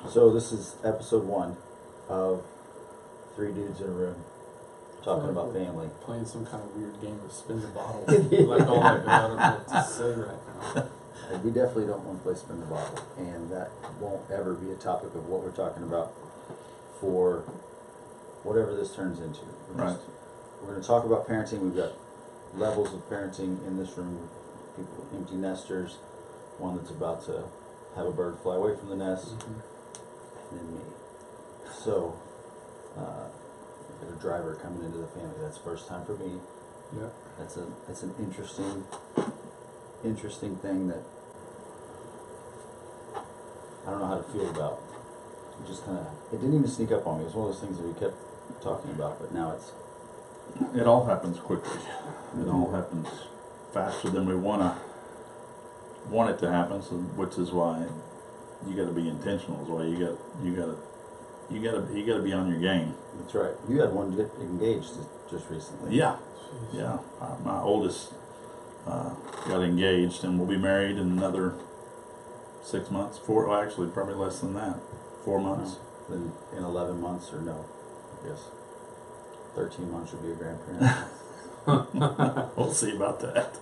So this is episode 1 of Three Dudes in a Room talking about family. Playing some kind of weird game of spin the bottle. Like all that, but I don't know what to say right now. We definitely don't want to play spin the bottle, and that won't ever be a topic of what we're talking about for whatever this turns into. Right. We're going to talk about parenting. We've got levels of parenting in this room. People, empty nesters, one that's about to have a bird fly away from the nest, and then me. So, we've got a driver coming into the family. That's first time for me. Yeah. That's an interesting thing that I don't know how to feel about. It just kind of, it didn't even sneak up on me. It was one of those things that we kept talking about, but now it's. It all happens quickly. It all happens faster than we want it to happen. So, which is why you got to be intentional. Is why you got to be on your game. That's right. You had one get engaged just recently. Yeah, yeah. My oldest got engaged, and we'll be married in another 6 months. Well, actually, probably less than that. 4 months. Then in 11 months, or no, I guess 13 months would be a grandparent. We'll see about that.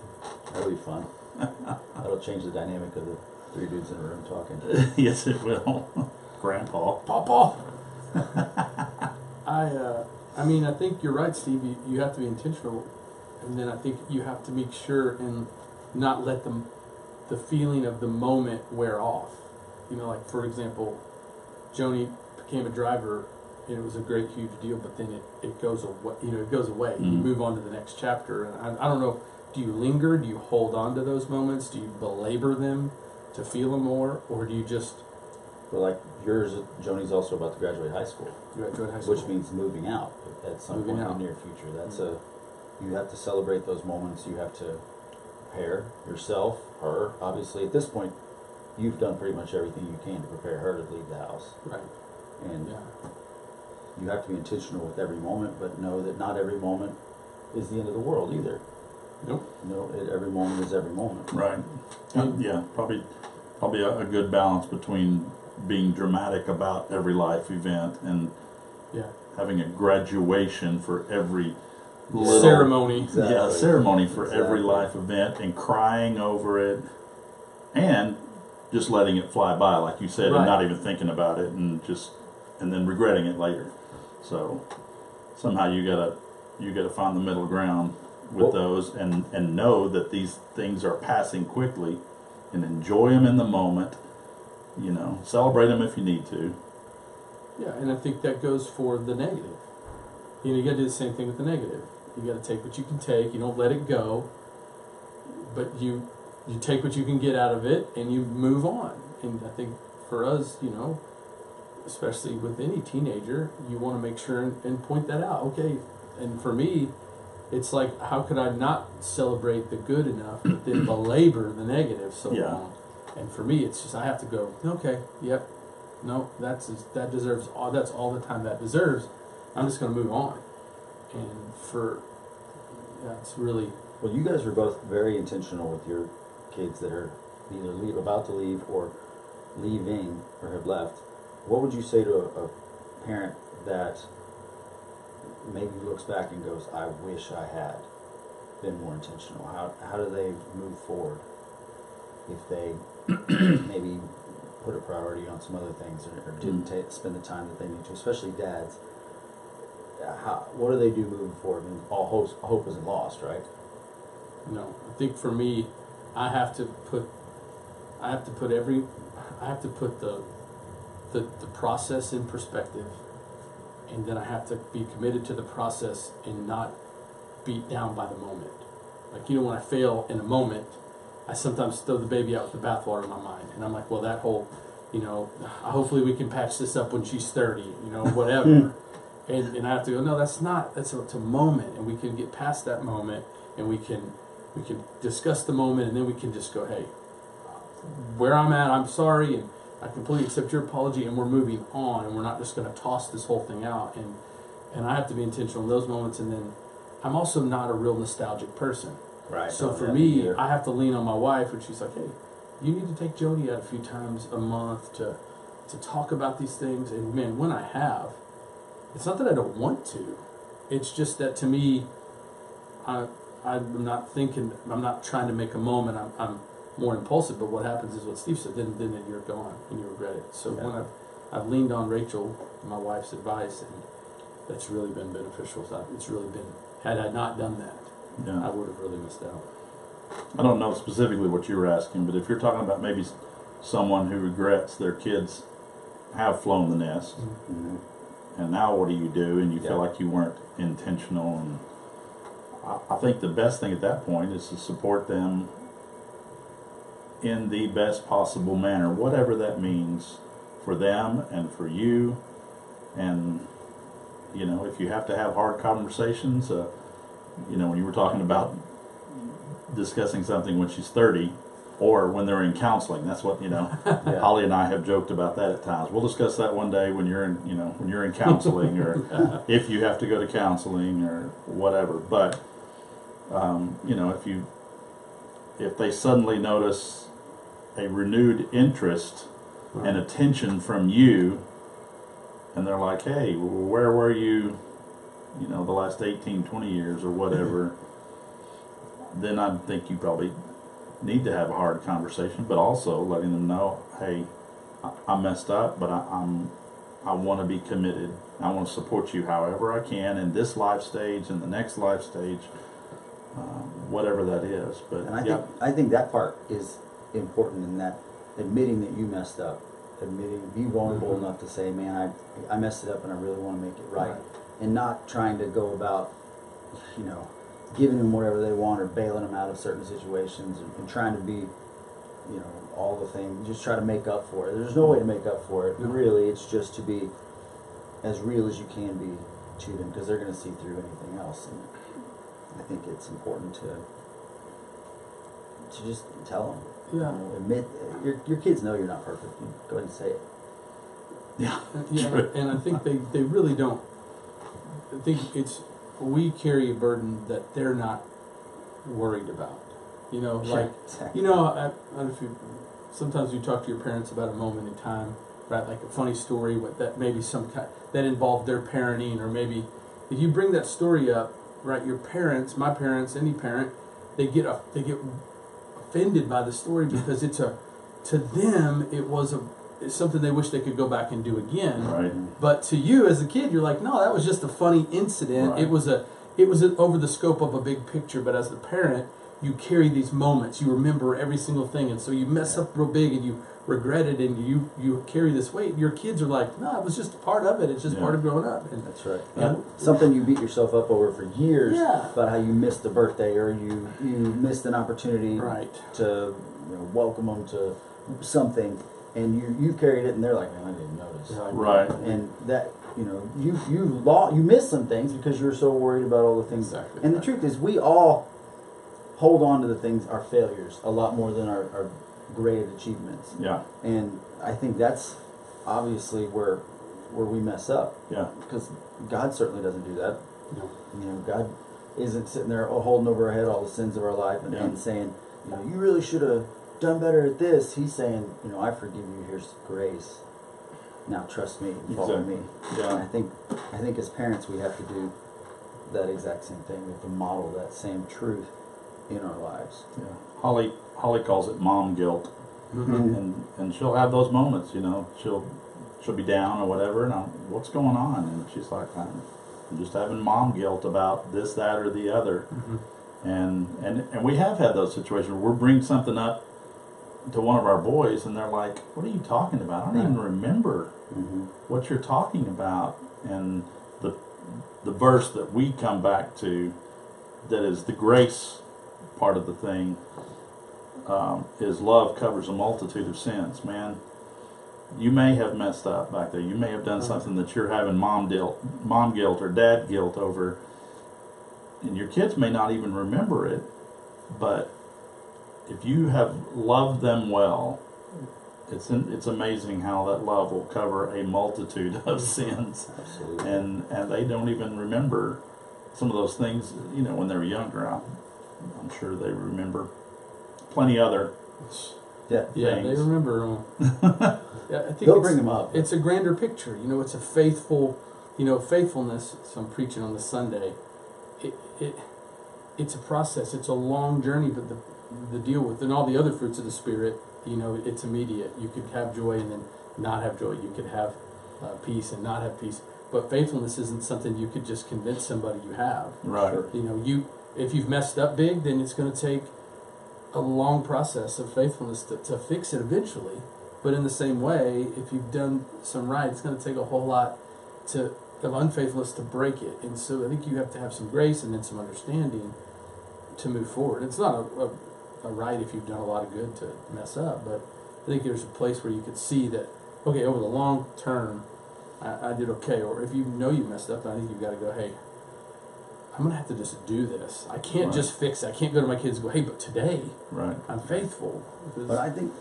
That'll be fun. That'll change the dynamic of the three dudes in a room talking. Yes, it will. Grandpa. Papa! I mean, I think you're right, Steve. You have to be intentional, and then I think you have to make sure and not let the feeling of the moment wear off. You know, like for example, Joni became a driver, and it was a great, huge deal. But then it goes away. You know, it goes away. Mm-hmm. You move on to the next chapter, and I don't know. Do you linger? Do you hold on to those moments? Do you belabor them to feel them more, or do you just? But like yours, Joni's also about to graduate high school. Graduate high school. Which means moving out at some point in the near future. That's you have to celebrate those moments. You have to prepare yourself, her. Obviously, at this point, you've done pretty much everything you can to prepare her to leave the house. Right. And Yeah. you have to be intentional with every moment, but know that not every moment is the end of the world either. Nope. Every moment is every moment. Right. Yeah, probably a good balance between being dramatic about every life event and having a graduation for every little ceremony. Exactly. Yeah, a ceremony for every life event, and crying over it, and just letting it fly by, like you said, and not even thinking about it, and then regretting it later. So somehow you gotta find the middle ground with those, and know that these things are passing quickly, and enjoy them in the moment. You know, celebrate them if you need to. Yeah, and I think that goes for the negative. You know, you got to do the same thing with the negative. You got to take what you can take. You don't let it go, but you take what you can get out of it, and you move on. And I think for us, you know, especially with any teenager, you want to make sure and point that out. Okay, and for me, it's like, how could I not celebrate the good enough, but then belabor the negative so long? And for me, it's just I have to go. Okay, yep, no, that deserves all. That's all the time that deserves. I'm just going to move on. And it's really. Well, you guys are both very intentional with your kids that are either about to leave or leaving or have left. What would you say to a parent that maybe looks back and goes, I wish I had been more intentional? How do they move forward if they maybe put a priority on some other things or didn't spend the time that they need to, especially dads? What do they do moving forward? I mean, all hope isn't lost, right? No, I think for me, I have to put the process in perspective, and then I have to be committed to the process and not beat down by the moment. Like, you know, when I fail in a moment, I sometimes throw the baby out with the bathwater in my mind, and I'm like, well, that whole, you know, hopefully we can patch this up when she's 30, you know, whatever. And I have to go, no, it's a moment, and we can get past that moment, and we can discuss the moment, and then we can just go, hey, where I'm at, I'm sorry, and I completely accept your apology, and we're moving on, and we're not just going to toss this whole thing out. And I have to be intentional in those moments, and then I'm also not a real nostalgic person. Right. So for me, I have to lean on my wife, and she's like, hey, you need to take Jody out a few times a month to to talk about these things. And man, when I have, it's not that I don't want to. It's just that to me, I'm not thinking. I'm not trying to make a moment. I'm more impulsive. But what happens is what Steve said. Then you're gone and you regret it. So Yeah. when I've leaned on Rachel, my wife's advice, and that's really been beneficial. So it's really been. Had I not done that, I Yeah. would have really missed out. I don't know specifically what you were asking, but if you're talking about maybe someone who regrets their kids have flown the nest, Mhm. and now what do you do? And you feel Yeah. like you weren't intentional. And I think the best thing at that point is to support them in the best possible manner, whatever that means for them and for you. And you know, if you have to have hard conversations, you know, when you were talking about discussing something when she's 30, or when they're in counseling, that's what, you know, Yeah. Holly and I have joked about that at times. We'll discuss that one day when you're in, you know, when you're in counseling, or if you have to go to counseling or whatever. But you know, if they suddenly notice a renewed interest and attention from you, and they're like, hey, where were you, you know, the last 18, 20 years or whatever, then I think you probably need to have a hard conversation, but also letting them know, hey, I messed up, but I want to be committed. I want to support you however I can in this life stage and the next life stage, whatever that is. But And yeah, I think that part is important, in that admitting that you messed up, be vulnerable enough to say, man, I messed it up and I really want to make it right. And not trying to go about, you know, giving them whatever they want or bailing them out of certain situations, and trying to be, you know, all the things, just try to make up for it. There's no way to make up for it. Really, it's just to be as real as you can be to them, because they're going to see through anything else. And I think it's important to just tell them. Yeah. You know, admit, your kids know you're not perfect. You go ahead and say it. yeah, Yeah, true. and I think they really don't. I think we carry a burden that they're not worried about. You know, like, Exactly. you know, I don't know if you, sometimes you talk to your parents about a moment in time, right? Like a funny story with that maybe some kind that involved their parenting, or maybe if you bring that story up, right? Your parents, my parents, any parent, they get offended by the story because to them it's something they wish they could go back and do again. Right. But to you as a kid, you're like, no, that was just a funny incident. Right. It was over the scope of a big picture. But as the parent, you carry these moments. You remember every single thing, and so you mess up real big, and you regret it, and you carry this weight. Your kids are like, no, it was just a part of it. It's just Yeah. part of growing up. And That's right. Yeah. Something you beat yourself up over for years, Yeah. about how you missed a birthday, or you missed an opportunity right, to, you know, welcome them to something, and you carried it, and they're like, man, I didn't notice. Right. And that, you know, you missed some things because you were so worried about all the things. Exactly. And the truth is, we all hold on to the things, our failures, a lot more than our great achievements. Yeah. And I think that's obviously where we mess up, Yeah. because God certainly doesn't do that. No. You know, God isn't sitting there holding over our head all the sins of our life and, Yeah. and saying, you know, you really should have done better at this. He's saying, you know, I forgive you. Here's grace. Now trust me and follow Exactly. me. And Yeah. I think as parents we have to do that exact same thing. We have to model that same truth in our lives. Yeah. Holly calls it mom guilt. Mm-hmm. And she'll have those moments, you know, she'll be down or whatever, and what's going on? And she's like, I'm just having mom guilt about this, that, or the other. Mm-hmm. And we have had those situations where we'll bring something up to one of our boys, and they're like, what are you talking about? I don't even remember what you're talking about. And the verse that we come back to, that is the grace part of the thing, is love covers a multitude of sins. Man, you may have messed up back there. You may have done something that you're having mom guilt or dad guilt over, and your kids may not even remember it. But if you have loved them well, it's amazing how that love will cover a multitude of sins. Absolutely. And they don't even remember some of those things, you know, when they were younger. I'm sure they remember plenty other Yeah. Yeah, they things. remember. Yeah, I think they'll bring them up. It's a grander picture. You know, it's a faithful, faithfulness. So I'm preaching on this Sunday. It's a process. It's a long journey, but the deal with and all the other fruits of the Spirit, it's immediate. You could have joy and then not have joy. You could have peace and not have peace. But faithfulness isn't something you could just convince somebody you have. Right. Sure. If you've messed up big, then it's going to take a long process of faithfulness to fix it eventually. But in the same way, if you've done some right, it's going to take a whole lot of unfaithfulness to break it. And so I think you have to have some grace and then some understanding to move forward. It's not a right if you've done a lot of good to mess up, but I think there's a place where you could see that, okay, over the long term, I did okay. Or if you know you messed up, I think you've got to go, hey, I'm going to have to just do this. I can't just fix it. I can't go to my kids and go, hey, but today I'm faithful. But I think,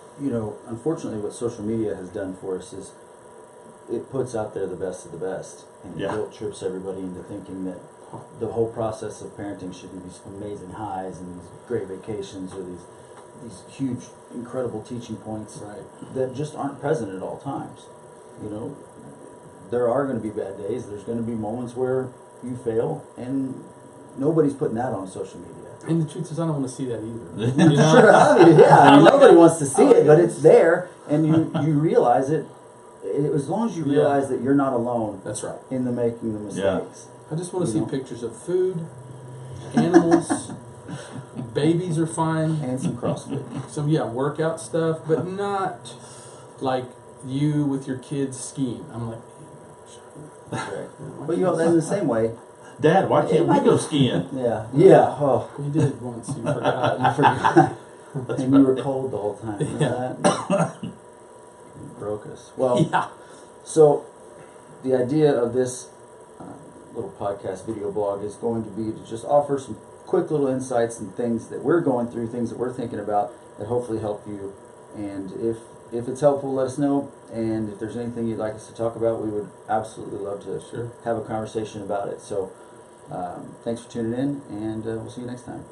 unfortunately what social media has done for us is it puts out there the best of the best. And it guilt trips everybody into thinking that the whole process of parenting should be these amazing highs and these great vacations or these huge, incredible teaching points that just aren't present at all times. There are going to be bad days. There's going to be moments where you fail, and nobody's putting that on social media. And the truth is, I don't want to see that either. Nobody wants to see it, but it's there, and you realize it. As long as you realize that you're not alone. That's right. In making the mistakes. I just want to see pictures of food, animals, babies are fine, and some CrossFit. Some workout stuff, but not like you with your kids skiing. I'm like. Right. But in the same way, Dad, why can't we go skiing? Yeah. Oh, you did once. You forgot. I forgot. And you were cold the whole time. That? You broke us. Well, so the idea of this little podcast video blog is going to be to just offer some quick little insights and things that we're going through, things that we're thinking about that hopefully help you. And if it's helpful, let us know. And if there's anything you'd like us to talk about, we would absolutely love to have a conversation about it. So thanks for tuning in, and we'll see you next time.